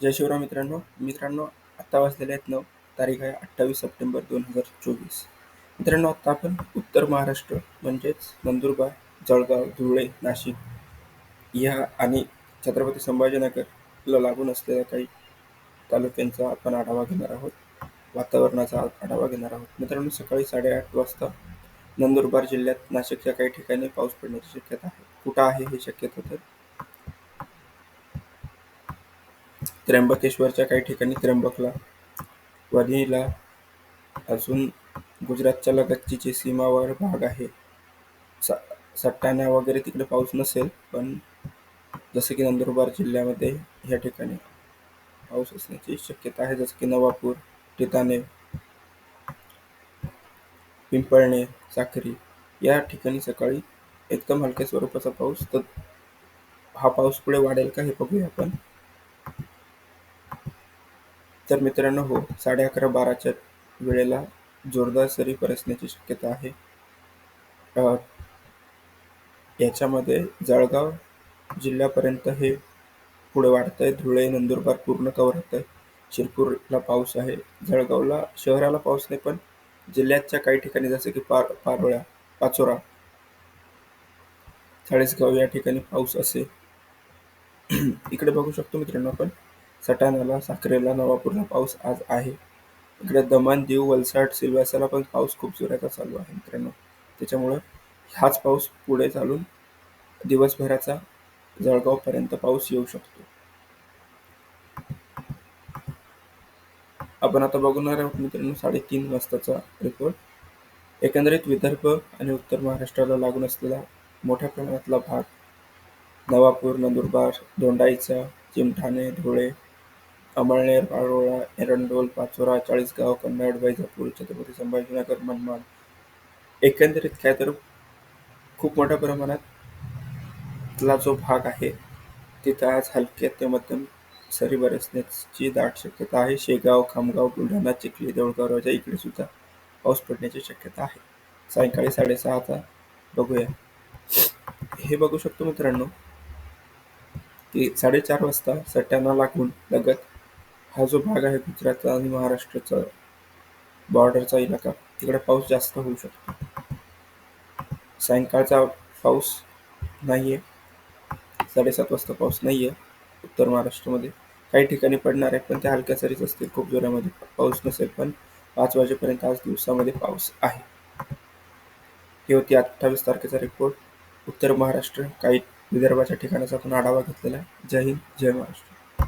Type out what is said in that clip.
जय शिवराय मित्रांनो, आत्ता वाजलेले आहेत 9. तारीख आहे 28 सप्टेंबर 2024. मित्रांनो, आत्ता आपण उत्तर महाराष्ट्र म्हणजेच नंदुरबार, जळगाव, धुळे, नाशिक या आणि छत्रपती संभाजीनगरला लागून असलेल्या काही तालुक्यांचा आपण आढावा घेणार आहोत. वातावरणाचा आढावा घेणार आहोत. मित्रांनो, सकाळी 8:30 वाजता नंदुरबार जिल्ह्यात नाशिकच्या काही ठिकाणी पाऊस पडण्याची शक्यता आहे. कुठं आहे ही शक्यता? तर त्र्यंबकेश्वरच्या काही ठिकाणी, त्र्यंबकला, वणीला, अजून गुजरातच्या लगतची जी सीमावर भाग आहे, सट्टाणा वगैरे तिकडे पाऊस नसेल, पण जसं की नंदुरबार जिल्ह्यामध्ये या ठिकाणी पाऊस असण्याची शक्यता आहे. जसं की नवापूर, टिटाणे, पिंपळणे, साक्री या ठिकाणी सकाळी एकदम हलक्या स्वरूपाचा पाऊस. तर हा पाऊस पुढे वाढेल का हे बघूया आपण. तर मित्रांनो, 11:30-12च्या वेळेला जोरदार सरी बरसण्याची शक्यता आहे. याच्यामध्ये जळगाव जिल्ह्यापर्यंत हे पुढे वाढतंय. धुळे, नंदुरबार पूर्ण कव्हर होतंय. शिरपूरला पाऊस आहे. जळगावला शहराला पाऊस नाही, पण जिल्ह्याच्या काही ठिकाणी जसं की पारोळ्या, पाचोरा, चाळीसगाव या ठिकाणी पाऊस असेल. इकडे बघू शकतो मित्रांनो आपण, सटाण्याला, साक्रीला, नवापूरला पाऊस आज आहे. इकडे दमण, दीव, वलसाड, सिल्वासाला पण पाऊस खूप जोराचा चालू आहे मित्रांनो. त्याच्यामुळं हाच पाऊस पुढे चालून दिवसभराचा जळगावपर्यंत पाऊस येऊ शकतो. आपण आता बघणार आहोत मित्रांनो 3:30 वाजताचा रिपोर्ट. एकंदरीत विदर्भ आणि उत्तर महाराष्ट्राला लागून असलेला मोठ्या प्रमाणातला भाग, नवापूर, नंदुरबार, दोंडाईचा, चिमठाणे, धुळे, अमळनेर, पारोळा, एरंडोल, पाचोरा, चाळीसगाव, कन्नड, वैजापूर, छत्रपती संभाजीनगर, मनमाड, एकंदरीत काय तर खूप मोठ्या प्रमाणातला जो भाग आहे तिथं आज हलक्या ते मध्यम सरी बरसण्याची दाट शक्यता आहे. शेगाव, खामगाव, बुलढाणा, चिखली, देऊळगाव, राजा इकडे सुद्धा पाऊस पडण्याची शक्यता आहे. सायंकाळी 6:30चा बघूया. हे बघू शकतो मित्रांनो की 4:30 वाजता सट्ट्याना लागून लगत हा जो भाग आहे गुजरातचा आणि महाराष्ट्राचा बॉर्डरचा इलाका, तिकडे पाऊस जास्त होऊ शकतो. सायंकाळचा पाऊस नाहीये. 7:30 वाजता पाऊस नाहीये उत्तर महाराष्ट्रामध्ये. काही ठिकाणी पडणार आहे, पण त्या हलक्या सरीच असतील. खूप जोरामध्ये पाऊस नसेल, पण 5 वाजेपर्यंत आज दिवसामध्ये पाऊस आहे. ही होती 28 तारखेचा रिपोर्ट. उत्तर महाराष्ट्र, काही विदर्भाच्या ठिकाणाचा आपण आढावा घेतलेला आहे. जय हिंद, जय महाराष्ट्र.